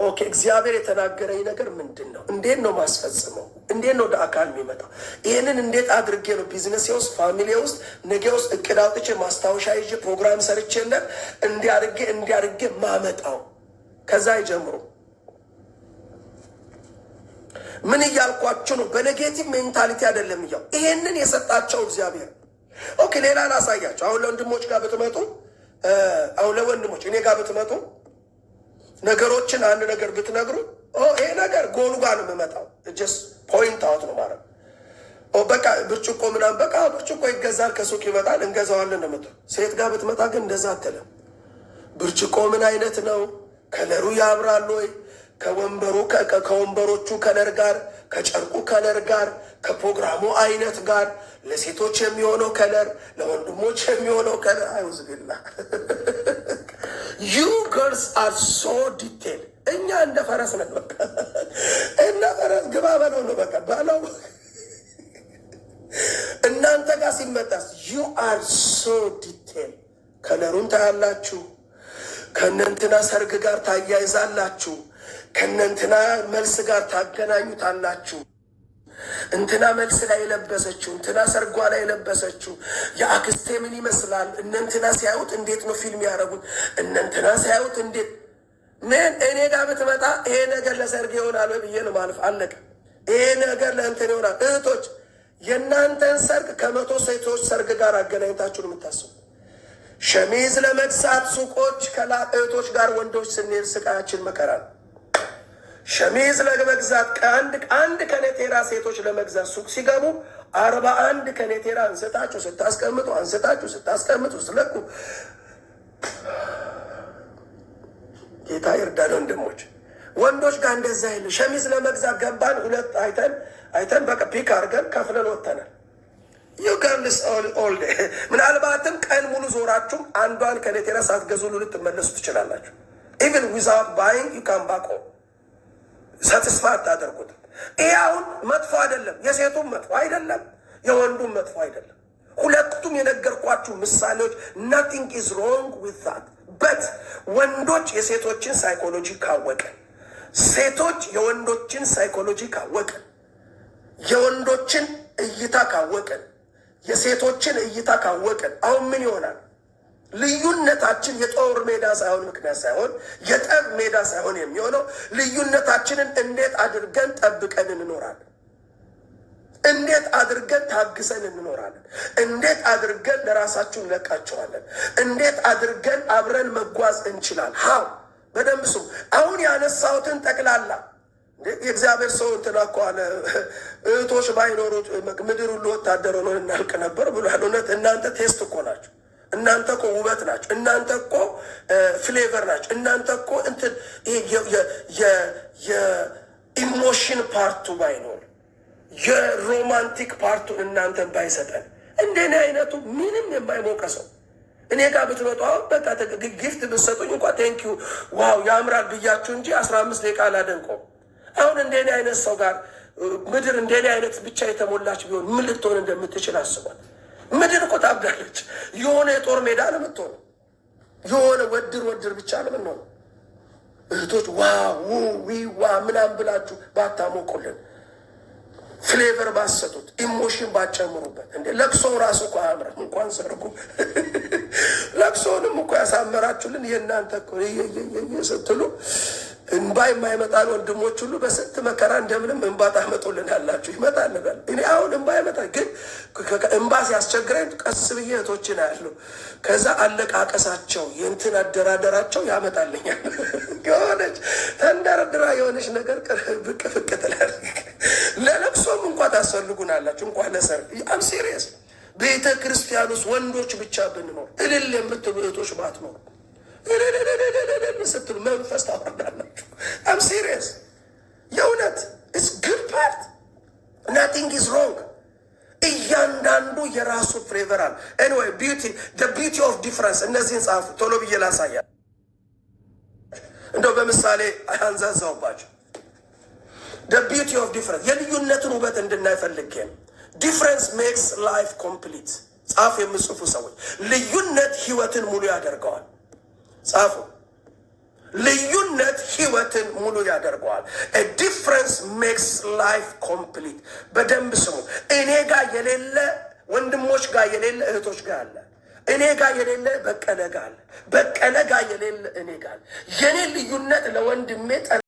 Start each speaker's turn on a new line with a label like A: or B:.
A: ኦኬ እግዚአብሔር የተናገረኝ ነገር ምንድን ነው? እንዴት ነው ማስፈጽመው? እንዴት ነው ወደ አካል የሚመጣው? ይህንን እንዴት አድርጌ ነው ቢዝነሴ ውስጥ ፋሚሊ ውስጥ ነገ ውስጥ እቅድ አውጥቼ ማስታወሻ ይዤ ፕሮግራም ሰርቼለት እንዲያርጌ ማመጣው? ከዛ ይጀምሩ። ምን እያልኳችሁ ነው? በኔጌቲቭ ሜንታሊቲ አይደለም እያው ይሄንን የሰጣቸው እግዚአብሔር። ኦኬ ሌላ ላሳያቸው። አሁን ለወንድሞች ጋር ብትመጡ ለወንድሞች እኔ ጋር ብትመጡ ነገሮችን አንድ ነገር ብትነግሩ ይሄ ነገር ጎሉ ጋር ነው የምመጣው። ጀስት ፖይንት አውት ነው ማለት በቃ ብርጭቆ ምናምን በቃ ብርጭቆ ይገዛል፣ ከሱቅ ይመጣል፣ እንገዛዋለን ነው የምትለው። ሴት ጋር ብትመጣ ግን እንደዛ አትልም። ብርጭቆ ምን አይነት ነው? ከለሩ ያምራል ወይ? ከወንበሮቹ ከለር ጋር፣ ከጨርቁ ከለር ጋር፣ ከፕሮግራሙ አይነት ጋር፣ ለሴቶች የሚሆነው ከለር፣ ለወንድሞች የሚሆነው ከለር። አይውዝ ቢላ ዩ ገርልስ አር ሶ ዲቴል። እኛ እንደ ፈረስ ነን። በቃ እንደ ፈረስ ግባ በለው ነው በቃ ባለው። እናንተ ጋር ሲመጣስ ዩ አር ሶ ዲቴል። ከለሩን ታያላችሁ፣ ከእነንትና ሰርግ ጋር ታያይዛላችሁ፣ ከእነንትና መልስ ጋር ታገናኙታላችሁ። እንትና መልስ ላይ የለበሰችው እንትና ሰርጓ ላይ የለበሰችው የአክስቴ ምን ይመስላል? እነንትና ሲያዩት እንዴት ነው ፊልም ያደረጉት? እነንትና ሲያዩት እንዴት ምን እኔ ጋር ብትመጣ ይሄ ነገር ለሰርግ ይሆናል ወይ ብዬ ነው ማለፍ። አለቀ። ይሄ ነገር ለእንትን ይሆናል። እህቶች የእናንተን ሰርግ ከ100 ሴቶች ሰርግ ጋር አገናኝታችሁ ነው የምታስቡ። ሸሚዝ ለመግዛት ሱቆች እህቶች ጋር ወንዶች ስንሄድ ስቃያችን መከራ ነው። ሸሚዝ ለመግዛት አንድ ከኔቴራ ሴቶች ለመግዛት ሱቅ ሲገቡ 41 ከኔቴራ አንስታችሁ ስታስቀምጡ ስለቁ ጌታ ይርዳን ወንድሞች። ወንዶች ጋር እንደዛ የለ። ሸሚዝ ለመግዛት ገባን፣ 2 አይተን በቃ ፒክ አድርገን ከፍለን ወጥተናል። ዩ ገርልስ ኦል ዴይ ምናልባትም ቀን ሙሉ ዞራችሁ አንዷን ከኔቴራ ሳትገዙ ልትመለሱ ትችላላችሁ። ኢቨን ዊዛውት ባይንግ ዩ ካም ባክ ሆም ሳትስፋ አታደርጉትም። ይሄ አሁን መጥፎ አይደለም፣ የሴቱም መጥፎ አይደለም፣ የወንዱም መጥፎ አይደለም። ሁለቱም የነገርኳችሁ ምሳሌዎች ናቲንግ ኢዝ ሮንግ ዊዝ ዛት በት ወንዶች የሴቶችን ሳይኮሎጂ ካወቀን፣ ሴቶች የወንዶችን ሳይኮሎጂ ካወቀን፣ የወንዶችን እይታ ካወቀን፣ የሴቶችን እይታ ካወቀን አሁን ምን ይሆናል? ልዩነታችን የጦር ሜዳ ሳይሆን ምክንያት ሳይሆን የጠብ ሜዳ ሳይሆን የሚሆነው ልዩነታችንን እንዴት አድርገን ጠብቀን እንኖራለን? እንዴት አድርገን ታግሰን እንኖራለን? እንዴት አድርገን ለራሳችሁ እንለቃቸዋለን? እንዴት አድርገን አብረን መጓዝ እንችላለን? ሀው በደንብ ስሙ። አሁን ያነሳሁትን ጠቅላላ የእግዚአብሔር ሰው እንትና እኮ አለ እህቶች ባይኖሩት ምድር ሁሉ ወታደር ሆኖ እናልቅ ነበር ብሏል። እውነት እናንተ ቴስት እኮ ናቸው። እናንተ እኮ ውበት ናቸው። እናንተ እኮ ፍሌቨር ናቸው። እናንተ እኮ እንትን የኢሞሽን ፓርቱ ባይኖር የሮማንቲክ ፓርቱን እናንተን ባይሰጠን እንደኔ አይነቱ ምንም የማይሞቀ ሰው እኔ ጋር ብትመጡ አሁን በቃ ጊፍት ብትሰጡኝ እንኳ ቴንኪዩ ዋው ያምራል ብያችሁ እንጂ 15 ደቂቃ አላደንቀውም። አሁን እንደኔ አይነት ሰው ጋር ምድር እንደኔ አይነት ብቻ የተሞላች ቢሆን ምን ልትሆን እንደምትችል አስቧል። ምድር እኮ ታብዳለች። የሆነ የጦር ሜዳ ለምትሆነ የሆነ ወድር ብቻ ለምንሆነ እህቶች ዋ ምናምን ብላችሁ ባታሞቁልን፣ ፍሌቨር ባሰጡት፣ ኢሞሽን ባጨምሩበት። እንደ ለቅሶ ራሱ እኮ አያምርም እንኳን ሰርጉ። ለቅሶንም እኮ ያሳመራችሁልን የእናንተ እኮ ስትሉ እንባ የማይመጣን ወንድሞች ሁሉ በስንት መከራ እንደምንም እንባ ታመጡልን ያላችሁ ይመጣል። እኔ አሁን እንባ ይመጣል፣ ግን እንባ ሲያስቸግረኝ ቀስ ብዬ እህቶችን ያለው ከዛ አለቃቀሳቸው የእንትን አደራደራቸው ያመጣልኛል። የሆነች ተንደረድራ የሆነች ነገር ብቅ ፍቅ ትላለች። ለለቅሶም እንኳ ታስፈልጉናላችሁ እንኳን ለሰርግ። አም ሲሪየስ ቤተ ክርስቲያን ውስጥ ወንዶች ብቻ ብንኖር እልል የምትሉ እህቶች ባትኖር ስትሉ መንፈስ ታወርዳላችሁ። አም ሲሪየስ የእውነት ኢትስ ጉድ ፓርት ናቲንግ ኢዝ ሮንግ። እያንዳንዱ የራሱ ፍሌቨር አለ። ኤኒዌይ ቢዩቲ ኦፍ ዲፍረንስ እነዚህን ጻፉ። ቶሎ ብዬ ላሳያል። እንደው በምሳሌ አንዛዛውባቸው። ቢዩቲ ኦፍ ዲፍረንስ የልዩነትን ውበት እንድናይፈልግ ዲፍረንስ ሜክስ ላይፍ ኮምፕሊት። ጻፉ የምጽፉ ሰዎች ልዩነት ህይወትን ሙሉ ያደርገዋል። ጻፉ። ልዩነት ህይወትን ሙሉ ያደርገዋል። ዲፍረንስ ሜክስ ላይፍ ኮምፕሊት። በደንብ ስሙ። እኔ ጋር የሌለ ወንድሞች ጋር የሌለ እህቶች ጋር አለ። እኔ ጋር የሌለ በቀለ ጋር አለ። በቀለ ጋር የሌለ እኔ ጋር የኔ ልዩነት ለወንድሜ